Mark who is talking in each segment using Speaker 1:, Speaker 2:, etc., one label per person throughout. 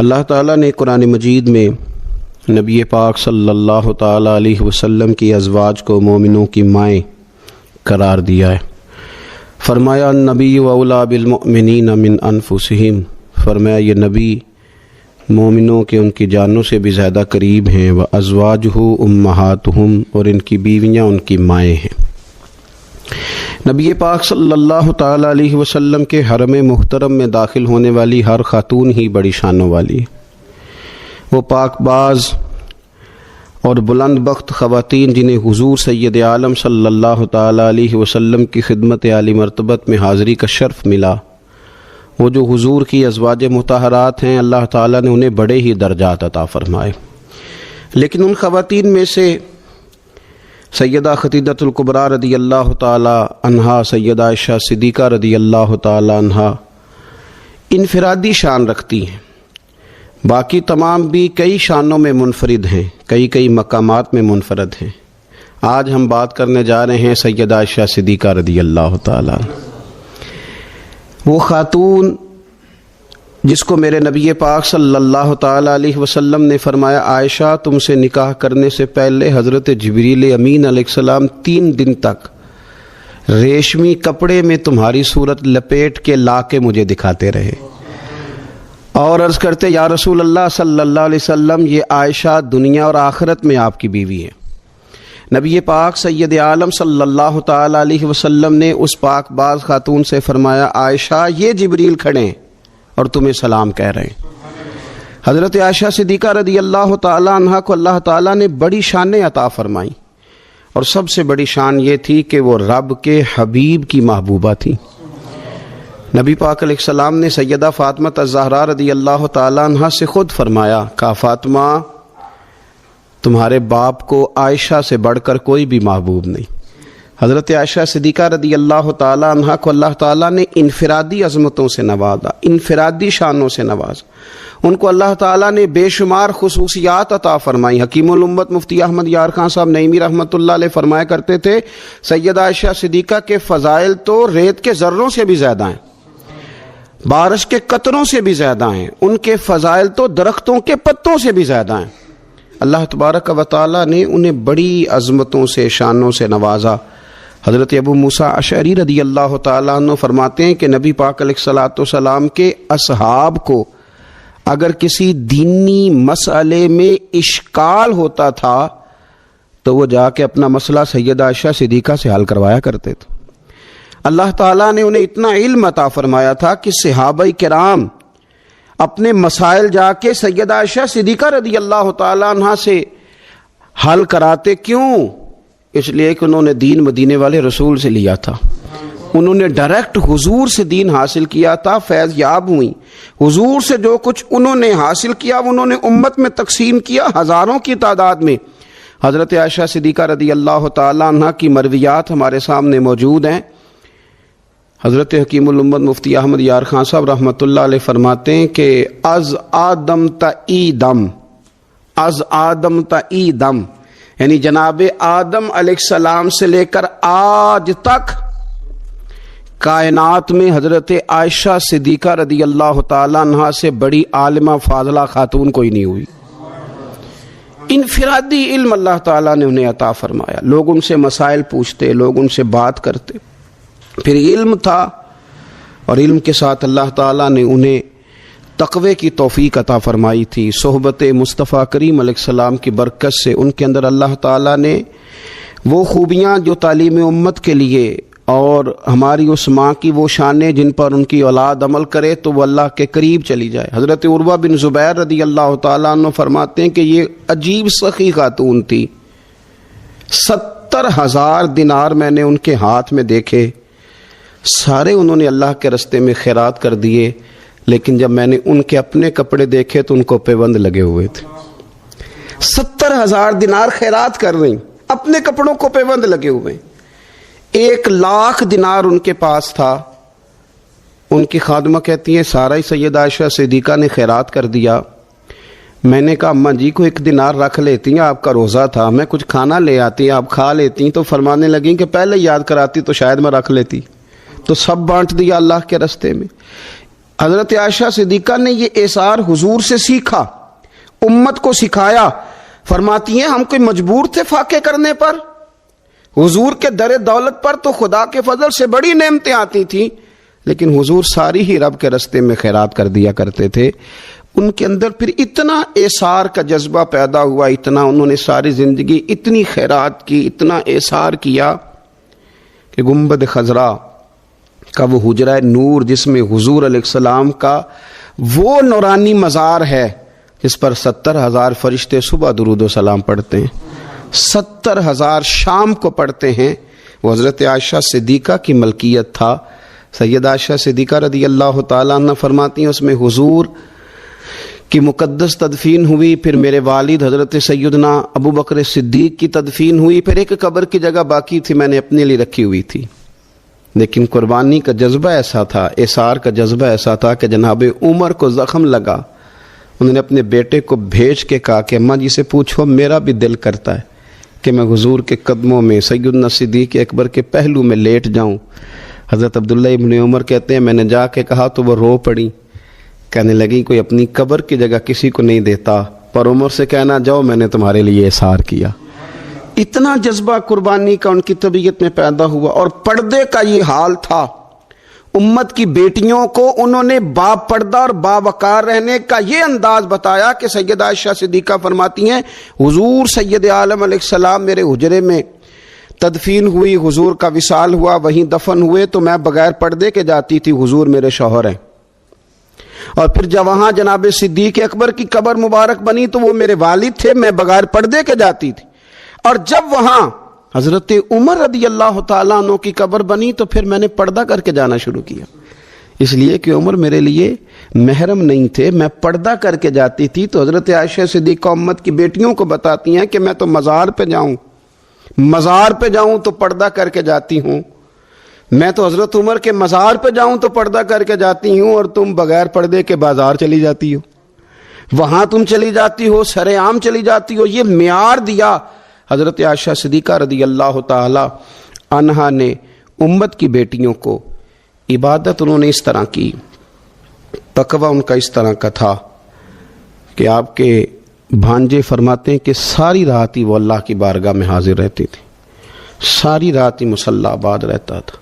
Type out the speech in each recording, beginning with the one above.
Speaker 1: اللہ تعالیٰ نے قرآن مجید میں نبی پاک صلی اللہ تعالیٰ علیہ وسلم کی ازواج کو مومنوں کی مائیں قرار دیا ہے۔ فرمایا النبی اولیٰ بالمؤمنین من انفسہم، فرمایا یہ نبی مومنوں کے ان کی جانوں سے بھی زیادہ قریب ہیں، وازواجہ امہاتہم، اور ان کی بیویاں ان کی مائیں ہیں۔ نبی پاک صلی اللہ تعالیٰ علیہ وسلم کے حرم محترم میں داخل ہونے والی ہر خاتون ہی بڑی شانوں والی ہے۔ وہ پاک باز اور بلند بخت خواتین جنہیں حضور سید عالم صلی اللہ تعالیٰ علیہ وسلم کی خدمت عالی مرتبت میں حاضری کا شرف ملا، وہ جو حضور کی ازواج مطہرات ہیں، اللہ تعالیٰ نے انہیں بڑے ہی درجات عطا فرمائے۔ لیکن ان خواتین میں سے سیدہ خدیجہ الکبریٰ رضی اللہ تعالیٰ عنہا، سیدہ عائشہ صدیقہ رضی اللہ تعالیٰ عنہا انفرادی شان رکھتی ہیں، باقی تمام بھی کئی شانوں میں منفرد ہیں، کئی مقامات میں منفرد ہیں۔ آج ہم بات کرنے جا رہے ہیں سیدہ عائشہ صدیقہ رضی اللہ تعالیٰ عنہ، وہ خاتون جس کو میرے نبی پاک صلی اللہ تعالیٰ علیہ وسلم نے فرمایا عائشہ تم سے نکاح کرنے سے پہلے حضرت جبریل امین علیہ السلام 3 دن تک ریشمی کپڑے میں تمہاری صورت لپیٹ کے لا کے مجھے دکھاتے رہے، اور عرض کرتے یا رسول اللہ صلی اللہ علیہ وسلم یہ عائشہ دنیا اور آخرت میں آپ کی بیوی ہے۔ نبی پاک سید عالم صلی اللہ تعالیٰ علیہ وسلم نے اس پاک باز خاتون سے فرمایا عائشہ یہ جبریل کھڑے ہیں اور تمہیں سلام کہہ رہے ہیں۔ حضرت عائشہ صدیقہ رضی اللہ تعالیٰ عنہ کو اللہ تعالیٰ نے بڑی شانیں عطا فرمائیں، اور سب سے بڑی شان یہ تھی کہ وہ رب کے حبیب کی محبوبہ تھی۔ نبی پاک علیہ السلام نے سیدہ فاطمہ الزہراء رضی اللہ تعالیٰ عنہ سے خود فرمایا، کہا فاطمہ تمہارے باپ کو عائشہ سے بڑھ کر کوئی بھی محبوب نہیں۔ حضرت عائشہ صدیقہ رضی اللہ تعالیٰ عنہ کو اللہ تعالیٰ نے انفرادی عظمتوں سے نوازا، انفرادی شانوں سے نوازا، ان کو اللہ تعالیٰ نے بے شمار خصوصیات عطا فرمائی۔ حکیم الامت مفتی احمد یار خان صاحب نعیمی رحمۃ اللہ علیہ فرمایا کرتے تھے سیدہ عائشہ صدیقہ کے فضائل تو ریت کے ذروں سے بھی زیادہ ہیں، بارش کے قطروں سے بھی زیادہ ہیں، ان کے فضائل تو درختوں کے پتوں سے بھی زیادہ ہیں۔ اللہ تبارک و تعالیٰ نے انہیں بڑی عظمتوں سے شانوں سے نوازا۔ حضرت ابو موسیٰ اشعری رضی اللہ تعالیٰ عنہ فرماتے ہیں کہ نبی پاک علیہ السلام کے اصحاب کو اگر کسی دینی مسئلے میں اشکال ہوتا تھا تو وہ جا کے اپنا مسئلہ سیدہ عائشہ صدیقہ سے حل کروایا کرتے تھے۔ اللہ تعالیٰ نے انہیں اتنا علم عطا فرمایا تھا کہ صحابہ کرام اپنے مسائل جا کے سیدہ عائشہ صدیقہ رضی اللہ تعالیٰ عنہ سے حل کراتے۔ کیوں؟ اس لیے کہ انہوں نے دین مدینے والے رسول سے لیا تھا، انہوں نے ڈائریکٹ حضور سے دین حاصل کیا تھا، فیض یاب ہوئیں۔ حضور سے جو کچھ انہوں نے حاصل کیا انہوں نے امت میں تقسیم کیا ہزاروں کی تعداد میں۔ حضرت عائشہ صدیقہ رضی اللہ تعالیٰ عنہ کی مرویات ہمارے سامنے موجود ہیں۔ حضرت حکیم الامت مفتی احمد یار خان صاحب رحمۃ اللہ علیہ فرماتے ہیں کہ از آدم تا ای دم یعنی جناب آدم علیہ السلام سے لے کر آج تک کائنات میں حضرت عائشہ صدیقہ رضی اللہ تعالیٰ عنہ سے بڑی عالمہ فاضلہ خاتون کوئی نہیں ہوئی۔ انفرادی علم اللہ تعالیٰ نے انہیں عطا فرمایا، لوگ ان سے مسائل پوچھتے، لوگ ان سے بات کرتے، پھر علم تھا، اور علم کے ساتھ اللہ تعالیٰ نے انہیں تقوی کی توفیق عطا فرمائی تھی۔ صحبت مصطفیٰ کریم علیہ السلام کی برکت سے ان کے اندر اللہ تعالیٰ نے وہ خوبیاں جو تعلیم امت کے لیے، اور ہماری اس ماں کی وہ شانیں جن پر ان کی اولاد عمل کرے تو وہ اللہ کے قریب چلی جائے۔ حضرت عروہ بن زبیر رضی اللہ تعالیٰ عنہ فرماتے ہیں کہ یہ عجیب سخی خاتون تھی، 70,000 دینار میں نے ان کے ہاتھ میں دیکھے، سارے انہوں نے اللہ کے رستے میں خیرات کر دیے، لیکن جب میں نے ان کے اپنے کپڑے دیکھے تو ان کو پیوند لگے ہوئے تھے۔ 70,000 دینار خیرات کر رہی، اپنے کپڑوں کو پیوند لگے ہوئے۔ 1,00,000 دینار ان کے پاس تھا۔ ان کی خادمہ کہتی ہیں سارا ہی سیدہ عائشہ صدیقہ نے خیرات کر دیا۔ میں نے کہا اماں جی کو 1 دینار رکھ لیتی ہیں، آپ کا روزہ تھا، میں کچھ کھانا لے آتی، آپ کھا لیتی۔ تو فرمانے لگیں کہ پہلے یاد کراتی تو شاید میں رکھ لیتی، تو سب بانٹ دیا اللہ کے رستے میں۔ حضرت عائشہ صدیقہ نے یہ ایثار حضور سے سیکھا، امت کو سکھایا۔ فرماتی ہیں ہم کوئی مجبور تھے فاقے کرنے پر؟ حضور کے در دولت پر تو خدا کے فضل سے بڑی نعمتیں آتی تھیں، لیکن حضور ساری ہی رب کے رستے میں خیرات کر دیا کرتے تھے۔ ان کے اندر پھر اتنا ایثار کا جذبہ پیدا ہوا، اتنا انہوں نے ساری زندگی اتنی خیرات کی، اتنا ایثار کیا کہ گنبد خضرا کا وہ حجرہ نور جس میں حضور علیہ السلام کا وہ نورانی مزار ہے جس پر 70,000 فرشتے صبح درود و سلام پڑھتے ہیں، 70,000 شام کو پڑھتے ہیں، وہ حضرت عائشہ صدیقہ کی ملکیت تھا۔ سیدہ عائشہ صدیقہ رضی اللہ تعالیٰ عنہ فرماتی ہیں اس میں حضور کی مقدس تدفین ہوئی، پھر میرے والد حضرت سیدنا ابو بکر صدیق کی تدفین ہوئی، پھر ایک قبر کی جگہ باقی تھی میں نے اپنے لیے رکھی ہوئی تھی۔ لیکن قربانی کا جذبہ ایسا تھا، ایثار کا جذبہ ایسا تھا کہ جناب عمر کو زخم لگا، انہوں نے اپنے بیٹے کو بھیج کے کہا کہ اماں جی سے پوچھو میرا بھی دل کرتا ہے کہ میں حضور کے قدموں میں سیدنا صدیق اکبر کے پہلو میں لیٹ جاؤں۔ حضرت عبداللہ ابن عمر کہتے ہیں میں نے جا کے کہا تو وہ رو پڑی، کہنے لگی کوئی اپنی قبر کی جگہ کسی کو نہیں دیتا، پر عمر سے کہنا جاؤ میں نے تمہارے لیے ایثار کیا۔ اتنا جذبہ قربانی کا ان کی طبیعت میں پیدا ہوا، اور پردے کا یہ حال تھا۔ امت کی بیٹیوں کو انہوں نے با پردہ اور باوقار رہنے کا یہ انداز بتایا کہ سیدہ عائشہ صدیقہ فرماتی ہیں حضور سید عالم علیہ السلام میرے حجرے میں تدفین ہوئی، حضور کا وصال ہوا، وہیں دفن ہوئے تو میں بغیر پردے کے جاتی تھی، حضور میرے شوہر ہیں۔ اور پھر جب وہاں جناب صدیق اکبر کی قبر مبارک بنی تو وہ میرے والد تھے، میں بغیر پردے کے جاتی تھی۔ اور جب وہاں حضرت عمر رضی اللہ تعالیٰ عنہ کی قبر بنی تو پھر میں نے پردہ کر کے جانا شروع کیا، اس لیے کہ عمر میرے لیے محرم نہیں تھے، میں پردہ کر کے جاتی تھی۔ تو حضرت عائشہ صدیقہ امت کی بیٹیوں کو بتاتی ہیں کہ میں تو مزار پہ جاؤں تو پردہ کر کے جاتی ہوں، میں تو حضرت عمر کے مزار پہ جاؤں تو پردہ کر کے جاتی ہوں، اور تم بغیر پردے کے بازار چلی جاتی ہو، وہاں تم چلی جاتی ہو، سر عام چلی جاتی ہو۔ یہ معیار دیا حضرت عائشہ صدیقہ رضی اللہ تعالی عنہا نے امت کی بیٹیوں کو۔ عبادت انہوں نے اس طرح کی، تقوی ان کا اس طرح کا تھا کہ آپ کے بھانجے فرماتے ہیں کہ ساری رات ہی وہ اللہ کی بارگاہ میں حاضر رہتی تھی، ساری رات ہی مصلی آباد رہتا تھا۔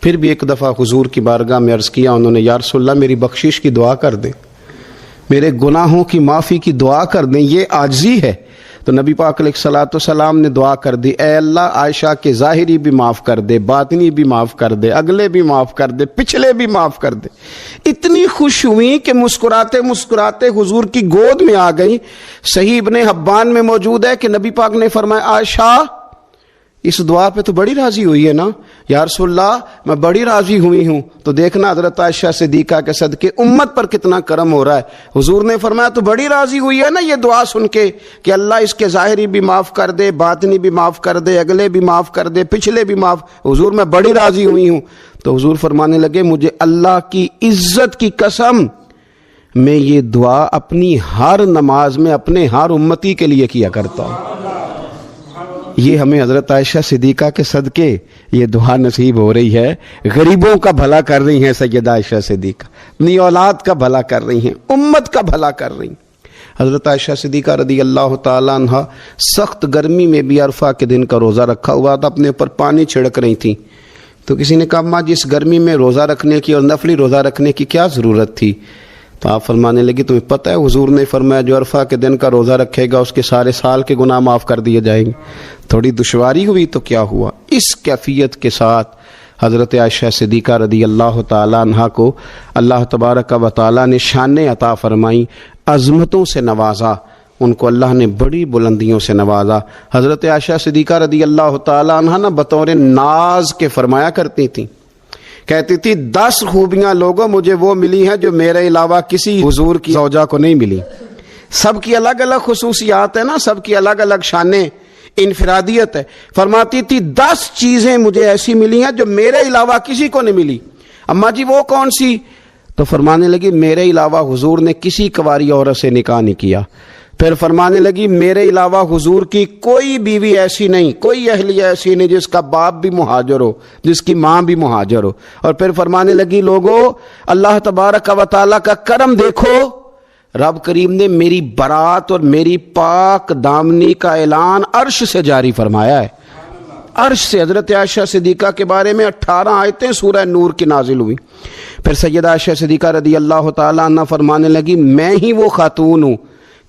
Speaker 1: پھر بھی ایک دفعہ حضور کی بارگاہ میں عرض کیا انہوں نے، یا رسول اللہ میری بخشش کی دعا کر دیں، میرے گناہوں کی معافی کی دعا کر دیں، یہ عاجزی ہے۔ تو نبی پاک علیہ الصلوۃ والسلام نے دعا کر دی، اے اللہ عائشہ کے ظاہری بھی معاف کر دے، باطنی بھی معاف کر دے، اگلے بھی معاف کر دے، پچھلے بھی معاف کر دے۔ اتنی خوش ہوئی کہ مسکراتے مسکراتے حضور کی گود میں آ گئی۔ صحیح ابن حبان میں موجود ہے کہ نبی پاک نے فرمایا عائشہ اس دعا پہ تو بڑی راضی ہوئی ہے نا؟ یا رسول اللہ میں بڑی راضی ہوئی ہوں۔ تو دیکھنا حضرت عائشہ صدیقہ کے صدقے امت پر کتنا کرم ہو رہا ہے۔ حضور نے فرمایا تو بڑی راضی ہوئی ہے نا یہ دعا سن کے کہ اللہ اس کے ظاہری بھی معاف کر دے، باطنی بھی معاف کر دے، اگلے بھی معاف کر دے، پچھلے بھی معاف۔ حضور میں بڑی راضی ہوئی ہوں۔ تو حضور فرمانے لگے مجھے اللہ کی عزت کی قسم میں یہ دعا اپنی ہر نماز میں اپنے ہر امتی کے لیے کیا کرتا ہوں۔ یہ ہمیں حضرت عائشہ صدیقہ کے صدقے یہ دعا نصیب ہو رہی ہے۔ غریبوں کا بھلا کر رہی ہیں سیدہ عائشہ صدیقہ، اپنی اولاد کا بھلا کر رہی ہیں، امت کا بھلا کر رہی ہیں۔ حضرت عائشہ صدیقہ رضی اللہ تعالیٰ عنہ سخت گرمی میں بھی عرفہ کے دن کا روزہ رکھا ہوا تھا، اپنے اوپر پانی چھڑک رہی تھیں۔ تو کسی نے کہا ماں جی اس گرمی میں روزہ رکھنے کی اور نفلی روزہ رکھنے کی کیا ضرورت تھی؟ تو آپ فرمانے لگی تمہیں پتہ ہے حضور نے فرمایا جو عرفہ کے دن کا روزہ رکھے گا اس کے سارے سال کے گناہ معاف کر دیے جائیں گے۔ تھوڑی دشواری ہوئی تو کیا ہوا؟ اس کیفیت کے ساتھ حضرت عائشہ صدیقہ رضی اللہ تعالیٰ عنہا کو اللہ تبارک و تعالیٰ نے شانیں عطا فرمائی، عظمتوں سے نوازا، ان کو اللہ نے بڑی بلندیوں سے نوازا۔ حضرت عائشہ صدیقہ رضی اللہ تعالیٰ عنہا نہ بطور ناز کے فرمایا کرتی تھیں، کہتی تھی 10 خوبیاں لوگوں مجھے وہ ملی ہیں جو میرے علاوہ کسی حضور کی زوجہ کو نہیں ملی۔ سب کی الگ الگ خصوصیات ہیں نا، سب کی الگ الگ شانیں، انفرادیت ہے۔ فرماتی تھی 10 چیزیں مجھے ایسی ملی ہیں جو میرے علاوہ کسی کو نہیں ملی۔ اماں جی وہ کون سی؟ تو فرمانے لگی میرے علاوہ حضور نے کسی کنواری عورت سے نکاح نہیں کیا، پھر فرمانے لگی میرے علاوہ حضور کی کوئی بیوی ایسی نہیں، کوئی اہلیہ ایسی نہیں جس کا باپ بھی مہاجر ہو، جس کی ماں بھی مہاجر ہو۔ اور پھر فرمانے لگی لوگو اللہ تبارک و تعالیٰ کا کرم دیکھو، رب کریم نے میری برات اور میری پاک دامنی کا اعلان عرش سے جاری فرمایا ہے۔ عرش سے حضرت عائشہ صدیقہ کے بارے میں 18 آیتیں سورہ نور کی نازل ہوئی۔ پھر سیدہ عائشہ صدیقہ رضی اللہ تعالیٰ عنہ فرمانے لگی میں ہی وہ خاتون ہوں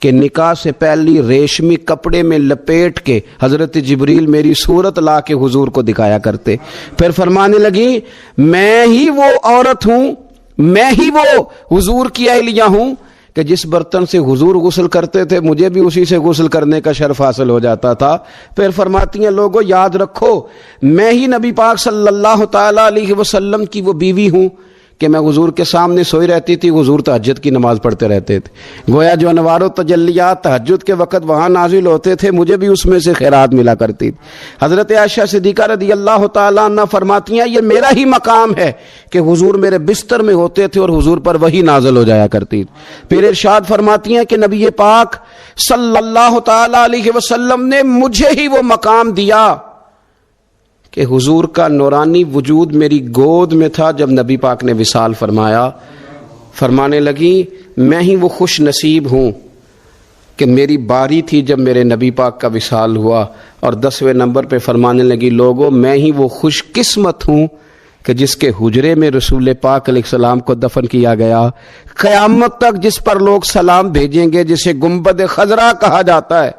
Speaker 1: کہ نکاح سے پہلی ریشمی کپڑے میں لپیٹ کے حضرت جبریل میری صورت لا کے حضور کو دکھایا کرتے۔ پھر فرمانے لگی میں ہی وہ عورت ہوں، میں ہی وہ حضور کی اہلیہ ہوں کہ جس برتن سے حضور غسل کرتے تھے مجھے بھی اسی سے غسل کرنے کا شرف حاصل ہو جاتا تھا۔ پھر فرماتی ہیں لوگوں یاد رکھو میں ہی نبی پاک صلی اللہ تعالیٰ علیہ وسلم کی وہ بیوی ہوں کہ میں حضور کے سامنے سوئی رہتی تھی، حضور تہجد کی نماز پڑھتے رہتے تھے، گویا جو انوار و تجلیات تہجد کے وقت وہاں نازل ہوتے تھے مجھے بھی اس میں سے خیرات ملا کرتی تھی۔ حضرت عائشہ صدیقہ رضی اللہ تعالیٰ عنہ فرماتی ہیں یہ میرا ہی مقام ہے کہ حضور میرے بستر میں ہوتے تھے اور حضور پر وحی نازل ہو جایا کرتی تھی۔ پھر ارشاد فرماتی ہیں کہ نبی پاک صلی اللہ تعالیٰ علیہ وسلم نے مجھے ہی وہ مقام دیا کہ حضور کا نورانی وجود میری گود میں تھا جب نبی پاک نے وصال فرمایا۔ فرمانے لگی میں ہی وہ خوش نصیب ہوں کہ میری باری تھی جب میرے نبی پاک کا وصال ہوا۔ اور 10ویں نمبر پہ فرمانے لگی لوگوں میں ہی وہ خوش قسمت ہوں کہ جس کے حجرے میں رسول پاک علیہ السلام کو دفن کیا گیا۔ قیامت تک جس پر لوگ سلام بھیجیں گے جسے گنبد خضرا کہا جاتا ہے،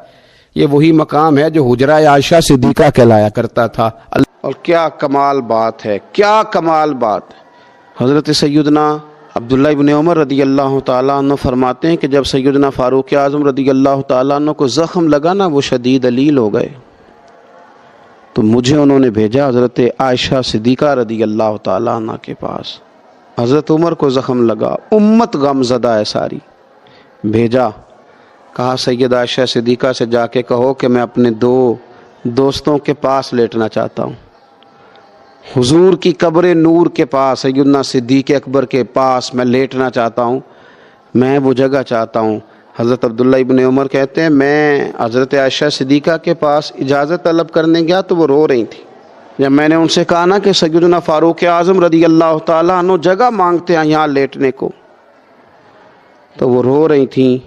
Speaker 1: یہ وہی مقام ہے جو حجرہ عائشہ صدیقہ کہلایا کرتا تھا۔ اور کیا کمال بات ہے، کیا کمال بات ہے۔ حضرت سیدنا عبداللہ ابن عمر رضی اللہ تعالیٰ عنہ فرماتے ہیں کہ جب سیدنا فاروق اعظم رضی اللہ تعالیٰ عنہ کو زخم لگا نا، وہ شدید علیل ہو گئے، تو مجھے انہوں نے بھیجا حضرت عائشہ صدیقہ رضی اللہ تعالیٰ عنہ کے پاس۔ حضرت عمر کو زخم لگا، امت غم زدہ ہے ساری، بھیجا، کہا سید عائشہ صدیقہ سے جا کے کہو کہ میں اپنے 2 دوستوں کے پاس لیٹنا چاہتا ہوں، حضور کی قبر نور کے پاس، سیدنا صدیق اکبر کے پاس میں لیٹنا چاہتا ہوں، میں وہ جگہ چاہتا ہوں۔ حضرت عبداللہ ابن عمر کہتے ہیں میں حضرت عائشہ صدیقہ کے پاس اجازت طلب کرنے گیا تو وہ رو رہی تھی۔ جب میں نے ان سے کہا نا کہ سیدنا فاروق اعظم رضی اللہ تعالیٰ عنہ جگہ مانگتے ہیں یہاں لیٹنے کو، تو وہ رو رہی تھیں،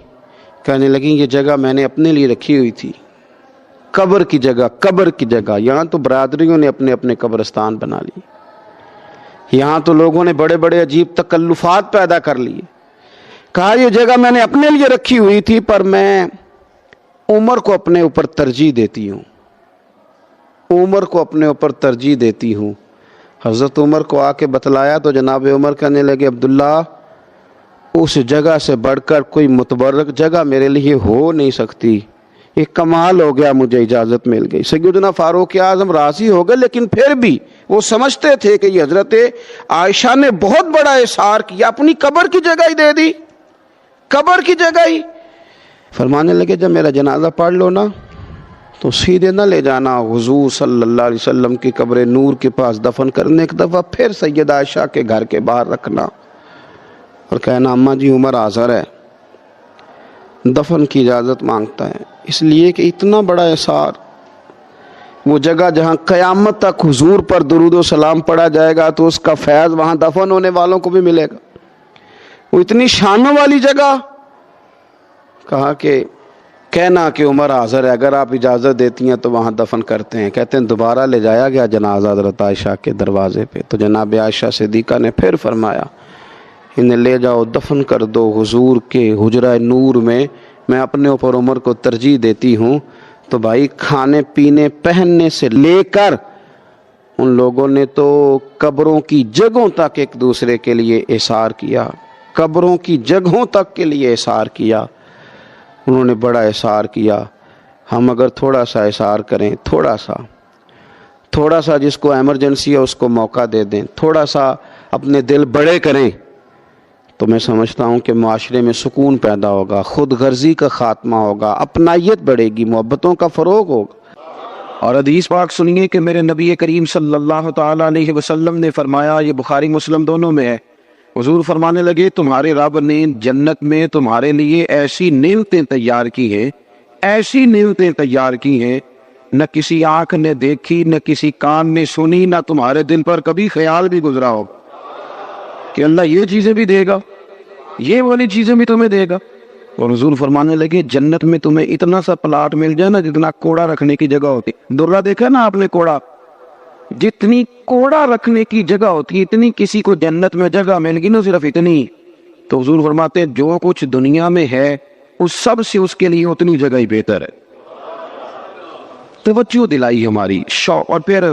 Speaker 1: کہنے لگیں یہ جگہ میں نے اپنے لیے رکھی ہوئی تھی، قبر کی جگہ، قبر کی جگہ۔ یہاں تو برادریوں نے اپنے اپنے قبرستان بنا لی، یہاں تو لوگوں نے بڑے بڑے عجیب تکلفات پیدا کر لیے۔ کہا یہ جگہ میں نے اپنے لیے رکھی ہوئی تھی پر میں عمر کو اپنے اوپر ترجیح دیتی ہوں، عمر کو اپنے اوپر ترجیح دیتی ہوں۔ حضرت عمر کو آ کے بتلایا تو جناب عمر کہنے لگے عبداللہ اس جگہ سے بڑھ کر کوئی متبرک جگہ میرے لیے ہو نہیں سکتی، یہ کمال ہو گیا، مجھے اجازت مل گئی۔ سیدنا فاروق اعظم راضی ہو گئے، لیکن پھر بھی وہ سمجھتے تھے کہ یہ حضرت عائشہ نے بہت بڑا احسار کیا، اپنی قبر کی جگہ ہی دے دی، قبر کی جگہ ہی۔ فرمانے لگے جب میرا جنازہ پڑھ لو نا تو سیدھے نہ لے جانا حضور صلی اللہ علیہ وسلم کی قبر نور کے پاس دفن کرنے، ایک دفعہ پھر سیدہ عائشہ کے گھر کے باہر رکھنا اور کہنا اماں جی عمر حاضر ہے، دفن کی اجازت مانگتا ہے، اس لیے کہ اتنا بڑا احسار، وہ جگہ جہاں قیامت تک حضور پر درود و سلام پڑھا جائے گا تو اس کا فیض وہاں دفن ہونے والوں کو بھی ملے گا، وہ اتنی شانوں والی جگہ۔ کہا کہ کہنا کہ عمر حاضر ہے، اگر آپ اجازت دیتی ہیں تو وہاں دفن کرتے ہیں۔ کہتے ہیں دوبارہ لے جایا گیا جنازہ حضرت عائشہ کے دروازے پہ، تو جناب عائشہ صدیقہ نے پھر فرمایا انہیں لے جاؤ، دفن کر دو حضور کے حجرہ نور میں، میں اپنے اوپر عمر کو ترجیح دیتی ہوں۔ تو بھائی کھانے پینے پہننے سے لے کر ان لوگوں نے تو قبروں کی جگہوں تک ایک دوسرے کے لیے احسار کیا، قبروں کی جگہوں تک کے لیے احسار کیا، انہوں نے بڑا احسار کیا۔ ہم اگر تھوڑا سا احسار کریں، تھوڑا سا جس کو ایمرجنسی ہے اس کو موقع دے دیں، تھوڑا سا اپنے دل بڑے کریں، تو میں سمجھتا ہوں کہ معاشرے میں سکون پیدا ہوگا، خود غرضی کا خاتمہ ہوگا، اپنائیت بڑھے گی، محبتوں کا فروغ ہوگا۔
Speaker 2: اور حدیث پاک سنیے کہ میرے نبی کریم صلی اللہ تعالیٰ علیہ وسلم نے فرمایا، یہ بخاری مسلم دونوں میں ہے، حضور فرمانے لگے تمہارے رب نے جنت میں تمہارے لیے ایسی نعمتیں تیار کی ہیں، ایسی نعمتیں تیار کی ہیں، نہ کسی آنکھ نے دیکھی، نہ کسی کان نے سنی، نہ تمہارے دل پر کبھی خیال بھی گزرا ہو کہ اللہ یہ چیزیں بھی دے گا، یہ والی چیزیں بھی تمہیں دے گا۔ اور حضور فرمانے لگے جنت میں تمہیں اتنا سا پلاٹ مل جائے نا جتنا کوڑا رکھنے کی جگہ ہوتی، درہ دیکھا نا آپ نے کوڑا، جتنی کوڑا رکھنے کی جگہ ہوتی اتنی کسی کو جنت میں جگہ مل گی نا، صرف اتنی۔ تو حضور فرماتے ہیں جو کچھ دنیا میں ہے اس سب سے اس کے لیے اتنی جگہ ہی بہتر ہے۔ توجہ دلائی ہماری شوق۔ اور پھر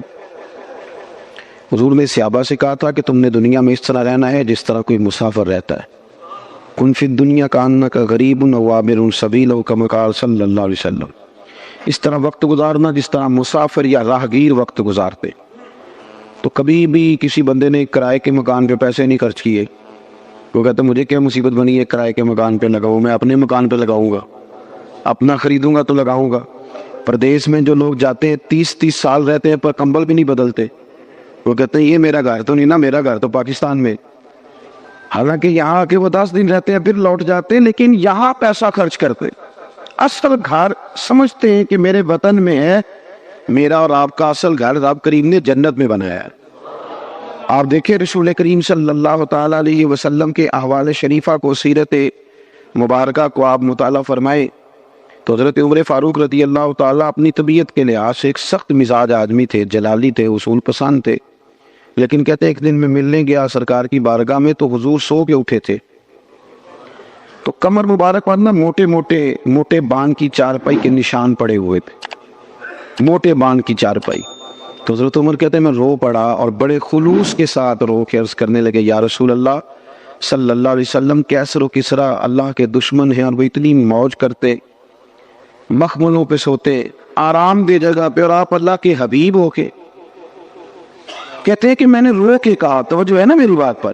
Speaker 2: حضور نے صحابہ سے کہا تھا کہ تم نے دنیا میں اس طرح رہنا ہے جس طرح کوئی مسافر رہتا ہے، کن فی الدنیا کانک غریب و عابر سبیل کما قال صلی اللہ علیہ وسلم، اس طرح وقت گزارنا جس طرح مسافر یا راہگیر وقت گزارتے۔ تو کبھی بھی کسی بندے نے کرائے کے مکان پہ پیسے نہیں خرچ کیے، وہ کہتا مجھے کیا مصیبت بنی ہے کرائے کے مکان پہ لگاؤں، میں اپنے مکان پہ لگاؤں گا، اپنا خریدوں گا تو لگاؤں گا۔ پردیس میں جو لوگ جاتے ہیں 30 سال رہتے ہیں پر کمبل بھی نہیں بدلتے، وہ کہتے ہیں یہ میرا گھر تو نہیں نا، میرا گھر تو پاکستان میں، حالانکہ یہاں آ کے وہ 10 دن رہتے ہیں پھر لوٹ جاتے ہیں، لیکن یہاں پیسہ خرچ کرتے۔ اصل گھر سمجھتے ہیں کہ میرے وطن میں ہے، میرا اور آپ کا اصل گھر رب کریم نے جنت میں بنایا ہے۔ آپ دیکھیں رسول کریم صلی اللہ تعالیٰ علیہ وسلم کے احوال شریفہ کو، سیرت مبارکہ کو آپ مطالعہ فرمائے تو حضرت عمر فاروق رضی اللہ تعالیٰ اپنی طبیعت کے لحاظ سے ایک سخت مزاج آدمی تھے، جلالی تھے، اصول پسند تھے، لیکن کہتے ہیں ایک دن میں ملنے گیا سرکار کی بارگاہ میں تو حضور سو کے اٹھے تھے، تو کمر مبارک پر نا موٹے بان کی چارپائی کے نشان پڑے ہوئے تھے، موٹے بان کی چارپائی۔ تو حضرت عمر کہتے ہیں میں رو پڑا اور بڑے خلوص کے ساتھ رو کے عرض کرنے لگے یا رسول اللہ صلی اللہ علیہ وسلم، کیسر و کسرا اللہ کے دشمن ہیں اور وہ اتنی موج کرتے، مخملوں پہ سوتے، آرام دہ جگہ پہ، اور آپ اللہ کے حبیب ہو کے۔ کہتے ہیں کہ میں نے رو کے کہا، توجہ ہے نا میری بات پر،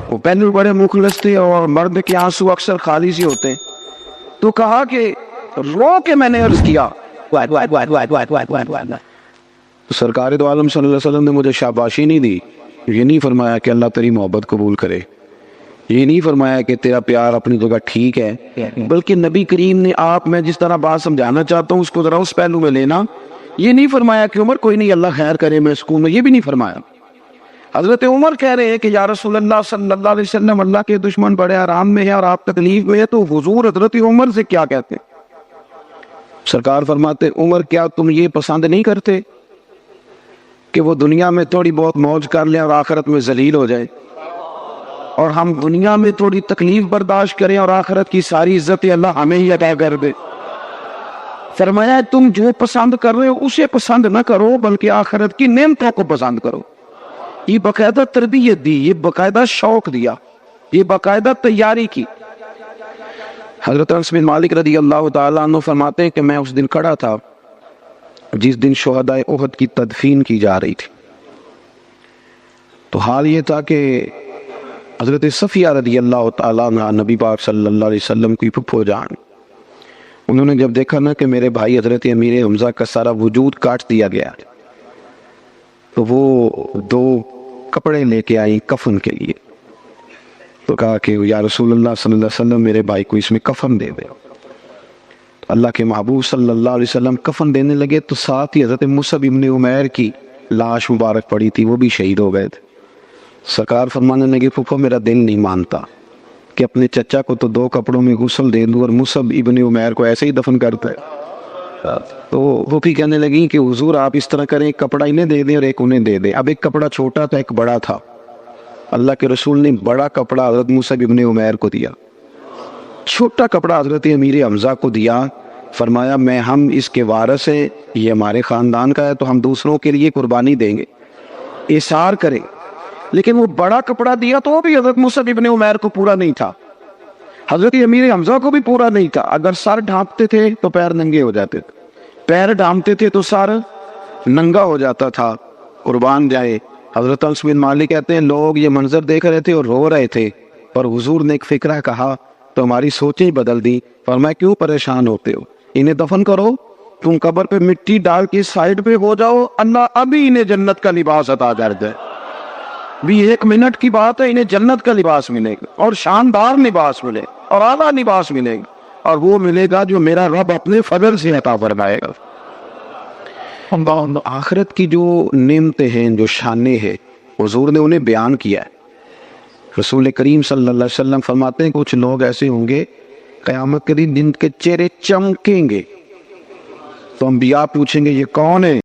Speaker 2: وہ پہلے بڑے مخلص تھے اور مرد کے آنسو اکثر خالی سے ہوتے ہیں، تو کہا کہ رو کے میں نے عرض کیا، تو سرکار دو عالم صلی اللہ علیہ وسلم نے مجھے شاباشی نہیں دی، یہ نہیں فرمایا کہ اللہ تیری محبت قبول کرے، یہ نہیں فرمایا کہ تیرا پیار اپنی جگہ ٹھیک ہے، بلکہ نبی کریم نے آپ میں جس طرح بات سمجھانا چاہتا ہوں اس کو ذرا اس پہلو میں لینا، یہ نہیں فرمایا کہ عمر کوئی نہیں اللہ خیر کرے میں سکون میں، یہ بھی نہیں فرمایا۔ حضرت عمر کہہ رہے ہیں کہ یا رسول اللہ صلی اللہ علیہ وسلم اللہ کے دشمن بڑے آرام میں ہیں اور آپ تکلیف میں ہیں، تو حضور حضرت عمر سے کیا کہتے ہیں؟ سرکار فرماتے عمر کیا تم یہ پسند نہیں کرتے کہ وہ دنیا میں تھوڑی بہت موج کر لیں اور آخرت میں ذلیل ہو جائے، اور ہم دنیا میں تھوڑی تکلیف برداشت کریں اور آخرت کی ساری عزت اللہ ہمیں ہی عطا کر دے؟ فرمایا تم جو پسند کر رہے ہو اسے پسند نہ کرو بلکہ آخرت کی نعمتوں کو پسند کرو۔ یہ باقاعدہ تربیت دی، یہ باقاعدہ شوق دیا، یہ باقاعدہ تیاری کی۔ حضرت انس بن مالک رضی اللہ تعالیٰ عنہ فرماتے ہیں کہ میں اس دن کھڑا تھا جس دن شہداء احد کی تدفین کی جا رہی تھی، تو حال یہ تھا کہ حضرت صفیہ رضی اللہ تعالیٰ عنہ نبی پاک صلی اللہ علیہ وسلم کی پھپھو جان، انہوں نے جب دیکھا نا کہ میرے بھائی حضرت امیر حمزہ کا سارا وجود کاٹ دیا گیا، تو وہ 2 کپڑے لے کے آئی کفن کے لیے، تو کہا کہ یا رسول اللہ صلی اللہ علیہ وسلم میرے بھائی کو اس میں کفن دے دے۔ اللہ کے محبوب صلی اللہ علیہ وسلم کفن دینے لگے تو ساتھ ہی حضرت مصعب ابن عمیر کی لاش مبارک پڑی تھی، وہ بھی شہید ہو گئے تھے۔ سرکار فرمانے لگے پھپھو میرا دل نہیں مانتا کہ اپنے چچا کو تو 2 کپڑوں میں غسل دے دوں اور مصعب ابن عمیر کو ایسے ہی دفن کرتا ہے۔ تو وہ بھی کہنے لگی کہ حضور آپ اس طرح کریں، ایک کپڑا انہیں دے دیں اور ایک انہیں دے دیں۔ اب ایک کپڑا چھوٹا تھا ایک بڑا تھا، اللہ کے رسول نے بڑا کپڑا حضرت مصعب ابن عمیر کو دیا، چھوٹا کپڑا حضرت امیر حمزہ کو دیا، فرمایا میں ہم اس کے وارث ہیں، یہ ہمارے خاندان کا ہے تو ہم دوسروں کے لیے قربانی دیں گے، اثار کریں۔ لیکن وہ بڑا کپڑا دیا تو وہ بھی حضرت مصعب ابن عمیر کو پورا نہیں تھا، حضرت امیر حمزہ کو بھی پورا نہیں تھا۔ اگر سر ڈھانپتے تھے تو پیر ننگے ہو جاتے تھے، پیر ڈھانپتے تھے تو سر ننگا ہو جاتا تھا، قربان جائے۔ حضرت انس بن مالک کہتے ہیں لوگ یہ منظر دیکھ رہے تھے اور رو رہے تھے، اور حضور نے ایک فکرہ کہا تو ہماری سوچیں بدل دی، فرمایا کیوں پریشان ہوتے ہو، انہیں دفن کرو، تم قبر پہ مٹی ڈال کے سائیڈ پہ ہو جاؤ، اللہ ابھی انہیں جنت کا لباس عطا کر دے۔ بھی 1 منٹ کی بات ہے، انہیں جنت کا لباس ملے گا اور شاندار لباس ملے اور اعلیٰ لباس ملے گا، اور وہ ملے گا جو میرا رب اپنے فضل سے عطا فرمائے گا۔ آخرت کی جو نعمتیں ہیں، جو شانیں ہیں، حضور نے انہیں بیان کیا ہے۔ رسول کریم صلی اللہ علیہ وسلم فرماتے ہیں کچھ لوگ ایسے ہوں گے قیامت کے دن جن کے چہرے چمکیں گے، تو انبیاء پوچھیں گے یہ کون ہے؟